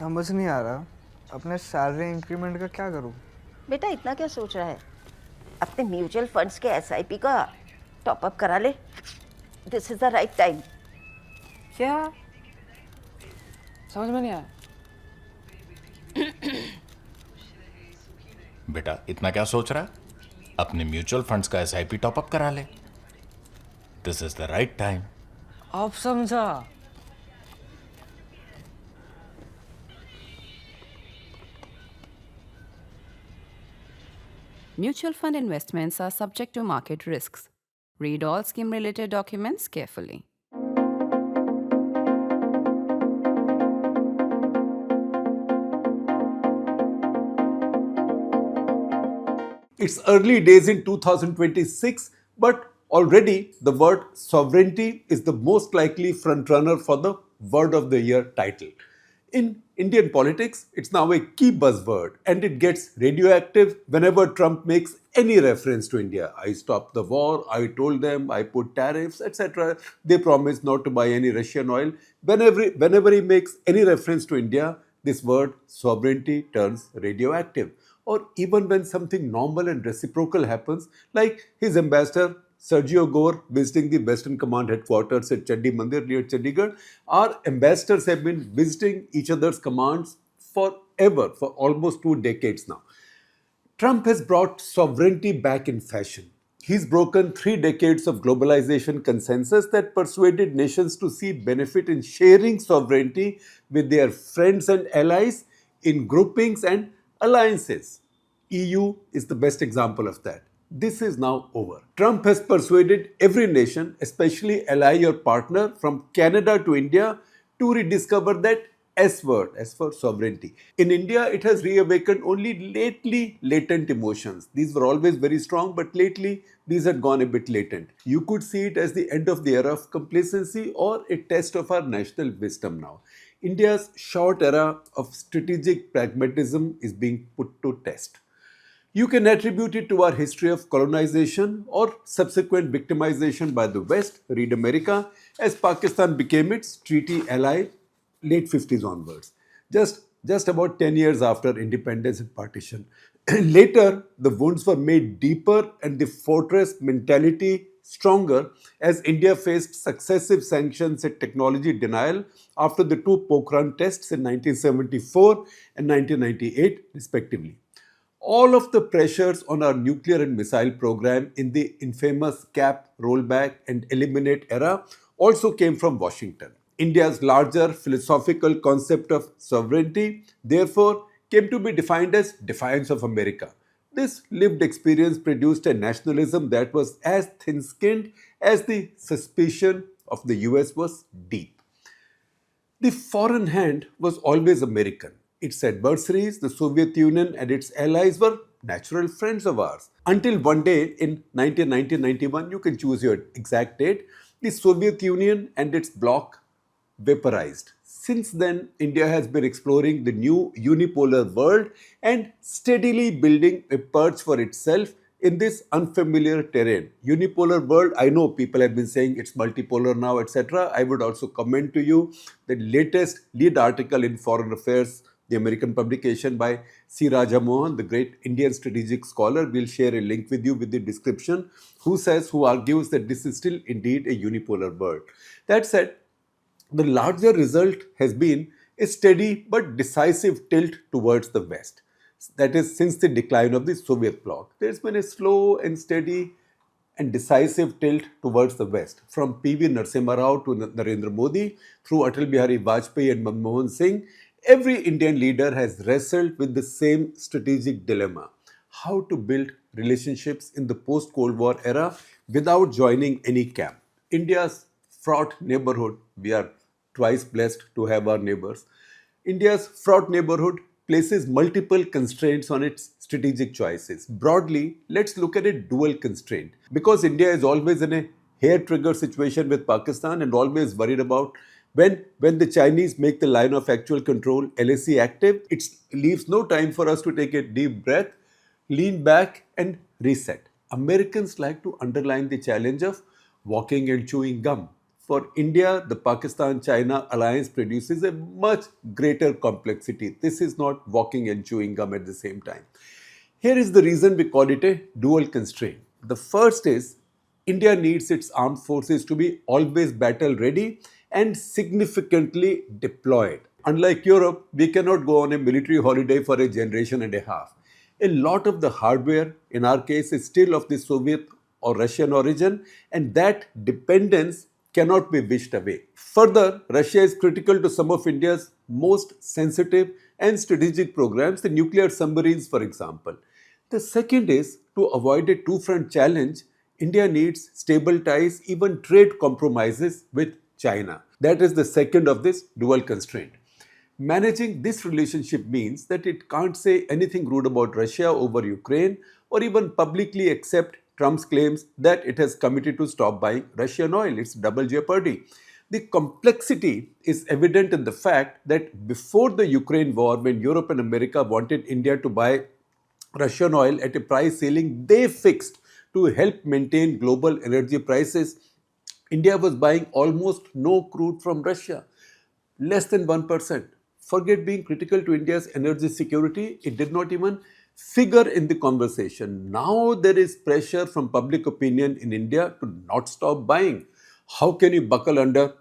समझ नहीं आ रहा अपने सैलरी इंक्रीमेंट का क्या करूं। बेटा इतना क्या सोच रहा है? अपने म्यूचुअल फंड्स के एसआईपी का टॉप अप करा ले। This is the right time. क्या? समझ में नहीं आया। बेटा इतना क्या सोच रहा है? अपने म्यूचुअल फंड्स का एसआईपी टॉपअप करा ले। This is the right time. अब समझा। Mutual fund investments are subject to market risks. Read all scheme related documents carefully. It's early days in 2026, but already the word sovereignty is the most likely frontrunner for the Word of the Year title. In Indian politics, it's now a key buzzword and it gets radioactive whenever Trump makes any reference to India. I stopped the war, I told them, I put tariffs, etc. They promised not to buy any Russian oil. Whenever he makes any reference to India, this word sovereignty turns radioactive. Or even when something normal and reciprocal happens, like his ambassador Sergio Gore visiting the Western Command headquarters at Chandi Mandir near Chandigarh, our ambassadors have been visiting each other's commands forever, for almost 2 decades now. Trump has brought sovereignty back in fashion. He's broken 3 decades of globalization consensus that persuaded nations to see benefit in sharing sovereignty with their friends and allies in groupings and alliances. EU is the best example of that. This is now over. Trump has persuaded every nation, especially ally or partner from Canada to India, to rediscover that S word, S for sovereignty. In India, it has reawakened only lately latent emotions. These were always very strong, but lately these had gone a bit latent. You could see it as the end of the era of complacency or a test of our national wisdom now. India's short era of strategic pragmatism is being put to test. You can attribute it to our history of colonization or subsequent victimization by the West, read America, as Pakistan became its treaty ally late 50s onwards, just about 10 years after independence and partition. Later, the wounds were made deeper and the fortress mentality stronger as India faced successive sanctions and technology denial after the two Pokhran tests in 1974 and 1998, respectively. All of the pressures on our nuclear and missile program in the infamous cap, rollback, and eliminate era also came from Washington. India's larger philosophical concept of sovereignty, therefore, came to be defined as defiance of America. This lived experience produced a nationalism that was as thin skinned as the suspicion of the US was deep. The foreign hand was always American. Its adversaries, the Soviet Union and its allies, were natural friends of ours. Until one day in 1990-91, you can choose your exact date, the Soviet Union and its bloc vaporized. Since then, India has been exploring the new unipolar world and steadily building a perch for itself in this unfamiliar terrain. Unipolar world, I know people have been saying it's multipolar now, etc. I would also commend to you the latest lead article in Foreign Affairs, the American publication by C. Raja Mohan, the great Indian strategic scholar. We'll share a link with you with the description, who argues that this is still indeed a unipolar world. That said, the larger result has been a steady but decisive tilt towards the West. That is, since the decline of the Soviet bloc, there's been a slow and steady and decisive tilt towards the West. From P.V. Narasimha Rao to Narendra Modi, through Atal Bihari Vajpayee and Manmohan Singh, every Indian leader has wrestled with the same strategic dilemma: how to build relationships in the post-Cold War era without joining any camp. India's fraught neighborhood, we are twice blessed to have our neighbors. India's fraught neighborhood places multiple constraints on its strategic choices. Broadly, let's look at a dual constraint. Because India is always in a hair trigger situation with Pakistan and always worried about when the Chinese make the line of actual control LAC active, it leaves no time for us to take a deep breath, lean back and reset. Americans like to underline the challenge of walking and chewing gum. for India, the Pakistan-China alliance produces a much greater complexity. This is not walking and chewing gum at the same time. Here is the reason we call it a dual constraint. The first is India needs its armed forces to be always battle ready and significantly deployed. Unlike Europe, we cannot go on a military holiday for a generation and a half. A lot of the hardware, in our case, is still of the Soviet or Russian origin, and that dependence cannot be wished away. Further, Russia is critical to some of India's most sensitive and strategic programs, the nuclear submarines, for example. The second is to avoid a two-front challenge, India needs stable ties, even trade compromises with China. That is the second of this dual constraint. Managing this relationship means that it can't say anything rude about Russia over Ukraine or even publicly accept Trump's claims that it has committed to stop buying Russian oil. It's double jeopardy. The complexity is evident in the fact that before the Ukraine war, when Europe and America wanted India to buy Russian oil at a price ceiling they fixed to help maintain global energy prices, India was buying almost no crude from Russia, less than 1%. Forget being critical to India's energy security, it did not even figure in the conversation. Now there is pressure from public opinion in India to not stop buying. How can you buckle under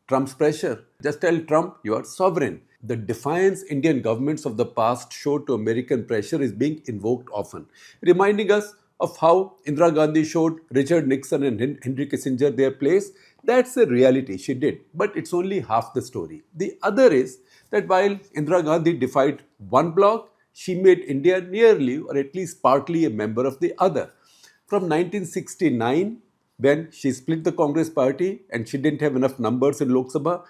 Trump's pressure? Just tell Trump you are sovereign. The defiance Indian governments of the past showed to American pressure is being invoked often, reminding us of how Indira Gandhi showed Richard Nixon and Henry Kissinger their place. That's a reality, she did, but it's only half the story. The other is that while Indira Gandhi defied one bloc, she made India nearly or at least partly a member of the other. From 1969, when she split the Congress party and she didn't have enough numbers in Lok Sabha,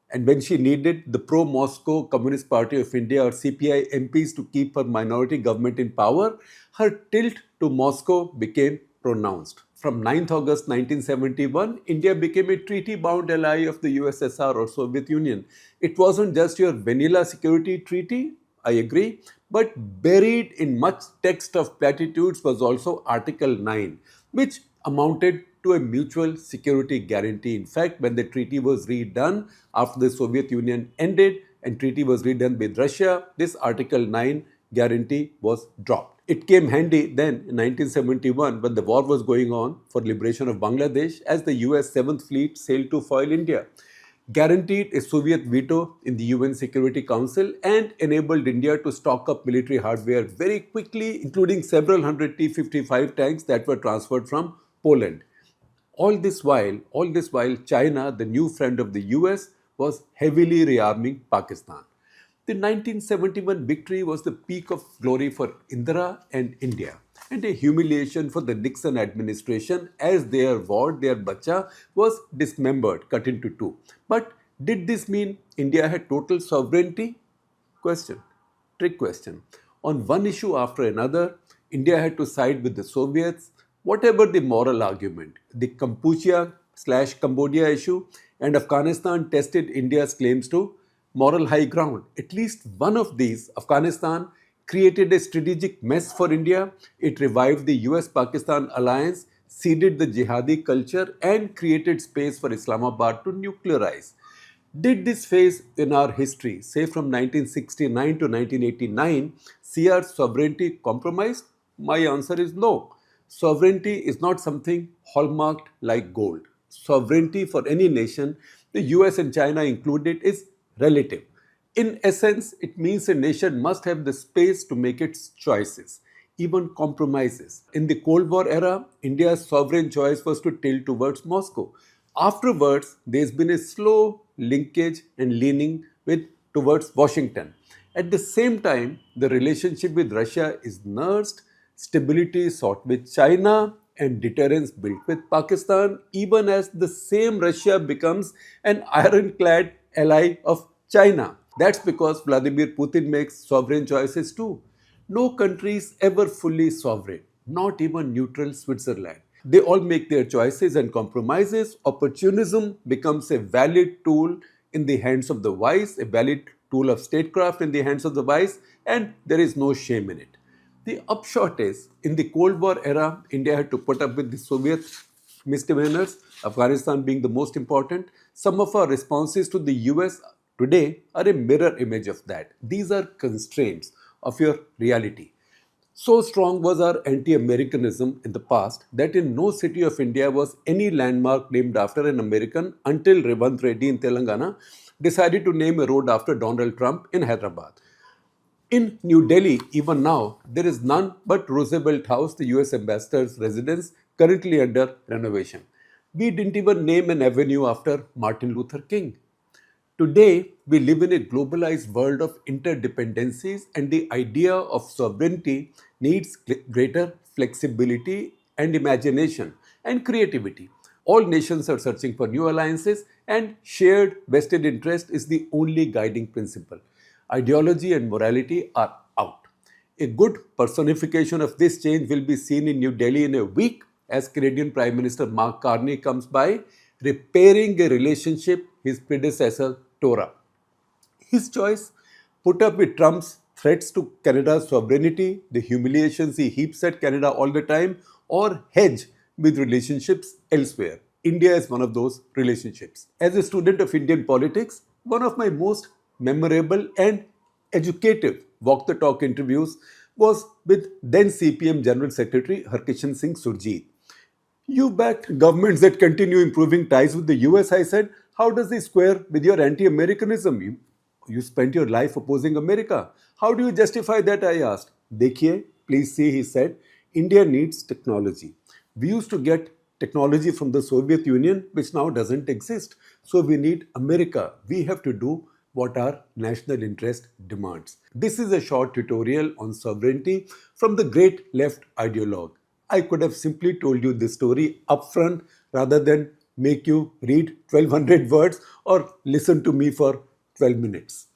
and when she needed the pro-Moscow Communist Party of India or CPI MPs to keep her minority government in power, her tilt to Moscow became pronounced. From 9th August 1971, India became a treaty-bound ally of the USSR or Soviet Union. It wasn't just your vanilla security treaty, I agree, but buried in much text of platitudes was also Article 9, which amounted to a mutual security guarantee. In fact, when the treaty was redone after the Soviet Union ended and treaty was redone with Russia, this Article 9 guarantee was dropped. It came handy then in 1971 when the war was going on for liberation of Bangladesh as the US 7th Fleet sailed to foil India, guaranteed a Soviet veto in the UN Security Council and enabled India to stock up military hardware very quickly, including several hundred T-55 tanks that were transferred from Poland. All this while, China, the new friend of the US, was heavily rearming Pakistan. The 1971 victory was the peak of glory for Indira and India, and a humiliation for the Nixon administration as their ward, their bacha, was dismembered, cut into two. But did this mean India had total sovereignty? Question. Trick question. On one issue after another, India had to side with the Soviets, whatever the moral argument. The Kampuchea/Cambodia issue and Afghanistan tested India's claims to moral high ground. At least one of these, Afghanistan, created a strategic mess for India. It revived the US-Pakistan alliance, seeded the jihadi culture, and created space for Islamabad to nuclearize. Did this phase in our history, say from 1969 to 1989, see our sovereignty compromised? My answer is no. Sovereignty is not something hallmarked like gold. Sovereignty for any nation, the US and China included, is relative. In essence, it means a nation must have the space to make its choices, even compromises. In the Cold War era, India's sovereign choice was to tilt towards Moscow. Afterwards, there's been a slow linkage and leaning towards Washington. At the same time, the relationship with Russia is nursed, stability sought with China, and deterrence built with Pakistan, even as the same Russia becomes an ironclad ally of China. That's because Vladimir Putin makes sovereign choices too. No country is ever fully sovereign, not even neutral Switzerland. They all make their choices and compromises. Opportunism becomes a valid tool in the hands of the wise, a valid tool of statecraft in the hands of the wise, and there is no shame in it. The upshot is, in the Cold War era, India had to put up with the Soviets misdemeanors, Afghanistan being the most important, some of our responses to the US today are a mirror image of that. These are constraints of your reality. So strong was our anti Americanism in the past that in no city of India was any landmark named after an American until Revant Reddy in Telangana decided to name a road after Donald Trump in Hyderabad. In New Delhi, even now, there is none but Roosevelt House, the US ambassador's residence, currently under renovation. We didn't even name an avenue after Martin Luther King. Today, we live in a globalized world of interdependencies, and the idea of sovereignty needs greater flexibility and imagination and creativity. All nations are searching for new alliances, and shared vested interest is the only guiding principle. Ideology and morality are out. A good personification of this change will be seen in New Delhi in a week as Canadian Prime Minister Mark Carney comes by, repairing a relationship his predecessor tore up. His choice: put up with Trump's threats to Canada's sovereignty, the humiliations he heaps at Canada all the time, or hedge with relationships elsewhere. India is one of those relationships. As a student of Indian politics, one of my most memorable and educative walk the talk interviews was with then CPM General Secretary Harkishan Singh Surjeet. You backed governments that continue improving ties with the US, I said. How does this square with your anti Americanism? You spent your life opposing America. How do you justify that? I asked. Dekhiye, please see, he said. India needs technology. We used to get technology from the Soviet Union, which now doesn't exist. So we need America. We have to do what our national interest demands. This is a short tutorial on sovereignty from the great left ideologue. I could have simply told you this story upfront rather than make you read 1200 words or listen to me for 12 minutes.